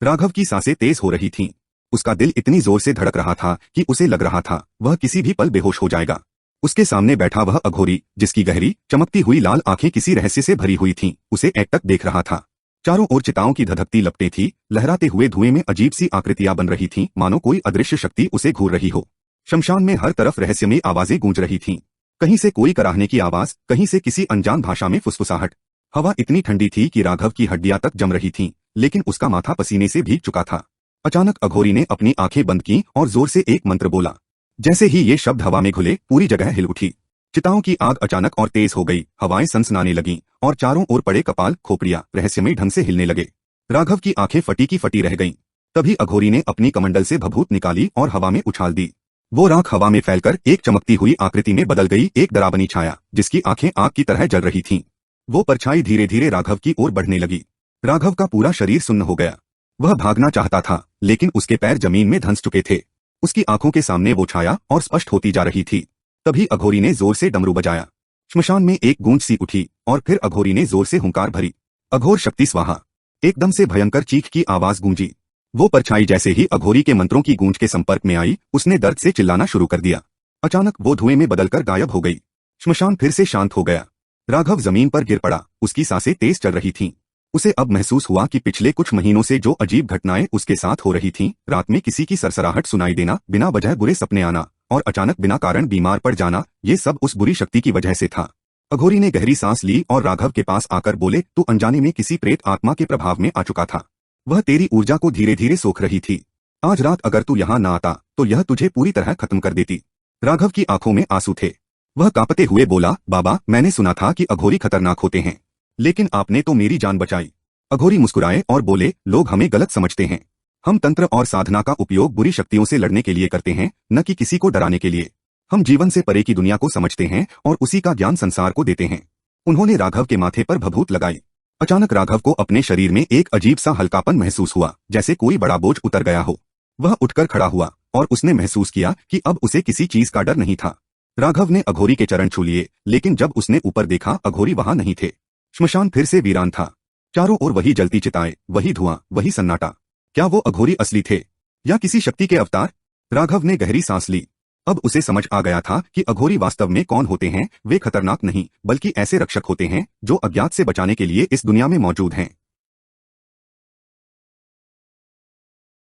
राघव की सांसें तेज हो रही थीं। उसका दिल इतनी जोर से धड़क रहा था कि उसे लग रहा था वह किसी भी पल बेहोश हो जाएगा। उसके सामने बैठा वह अघोरी, जिसकी गहरी चमकती हुई लाल आंखें किसी रहस्य से भरी हुई थीं, उसे एकटक देख रहा था। चारों ओर चिताओं की धधकती लपटें थी, लहराते हुए धुएं में अजीब सी आकृतियां बन रही थीं, मानो कोई अदृश्य शक्ति उसे घूर रही हो। शमशान में हर तरफ रहस्यमय आवाजें गूंज रही थीं। कहीं से कोई कराहने की आवाज, कहीं से किसी अनजान भाषा में फुसफुसाहट। हवा इतनी ठंडी थी कि राघव की हड्डियां तक जम रही थीं, लेकिन उसका माथा पसीने से भीग चुका था। अचानक अघोरी ने अपनी आंखें बंद की और जोर से एक मंत्र बोला। जैसे ही ये शब्द हवा में घुले, पूरी जगह हिल उठी। चिताओं की आग अचानक और तेज हो गई, हवाएं सनसनाने लगीं और चारों ओर पड़े कपाल, खोपड़ियां रहस्यमय ढंग से हिलने लगे। राघव की आंखें फटी की फटी रह गईं। तभी अघोरी ने अपनी कमंडल से भभूत निकाली और हवा में उछाल दी। वो राख हवा में फैलकर एक चमकती हुई आकृति में बदल गई, एक डरावनी छाया, जिसकी आंखें आग की तरह जल रही थीं। वो परछाई धीरे धीरे राघव की ओर बढ़ने लगी। राघव का पूरा शरीर सुन्न हो गया। वह भागना चाहता था, लेकिन उसके पैर जमीन में धंस चुके थे। उसकी आंखों के सामने वो छाया और स्पष्ट होती जा रही थी। तभी अघोरी ने जोर से डमरू बजाया। श्मशान में एक गूंज सी उठी और फिर अघोरी ने जोर से हुंकार भरी। अघोर शक्ति स्वाहा। एकदम से भयंकर चीख की आवाज गूंजी। वो परछाई जैसे ही अघोरी के मंत्रों की गूंज के संपर्क में आई, उसने दर्द से चिल्लाना शुरू कर दिया। अचानक वो धुएं में बदलकर गायब हो गई। श्मशान फिर से शांत हो गया। राघव जमीन पर गिर पड़ा, उसकी सांसें तेज चल रही थीं। उसे अब महसूस हुआ कि पिछले कुछ महीनों से जो अजीब घटनाएं उसके साथ हो रही थीं, रात में किसी की सरसराहट सुनाई देना, बिना वजह बुरे सपने आना और अचानक बिना कारण बीमार पड़ जाना, ये सब उस बुरी शक्ति की वजह से था। अघोरी ने गहरी सांस ली और राघव के पास आकर बोले, तू अनजाने में किसी प्रेत आत्मा के प्रभाव में आ चुका था। वह तेरी ऊर्जा को धीरे धीरे सोख रही थी। आज रात अगर तू यहाँ ना आता तो यह तुझे पूरी तरह खत्म कर देती। राघव की आंखों में आंसू थे। वह कांपते हुए बोला, बाबा, मैंने सुना था कि अघोरी खतरनाक होते हैं, लेकिन आपने तो मेरी जान बचाई। अघोरी मुस्कुराए और बोले, लोग हमें गलत समझते हैं। हम तंत्र और साधना का उपयोग बुरी शक्तियों से लड़ने के लिए करते हैं, न कि किसी को डराने के लिए। हम जीवन से परे की दुनिया को समझते हैं और उसी का ज्ञान संसार को देते हैं। उन्होंने राघव के माथे पर भभूत लगाई। अचानक राघव को अपने शरीर में एक अजीब सा हल्कापन महसूस हुआ, जैसे कोई बड़ा बोझ उतर गया हो। वह उठकर खड़ा हुआ और उसने महसूस किया कि अब उसे किसी चीज का डर नहीं था। राघव ने अघोरी के चरण छू लिए, लेकिन जब उसने ऊपर देखा, अघोरी वहां नहीं थे। श्मशान फिर से वीरान था। चारों ओर वही जलती चिताएं, वही धुआं, वही सन्नाटा। क्या वो अघोरी असली थे या किसी शक्ति के अवतार? राघव ने गहरी सांस ली। अब उसे समझ आ गया था कि अघोरी वास्तव में कौन होते हैं। वे खतरनाक नहीं, बल्कि ऐसे रक्षक होते हैं जो अज्ञात से बचाने के लिए इस दुनिया में मौजूद हैं।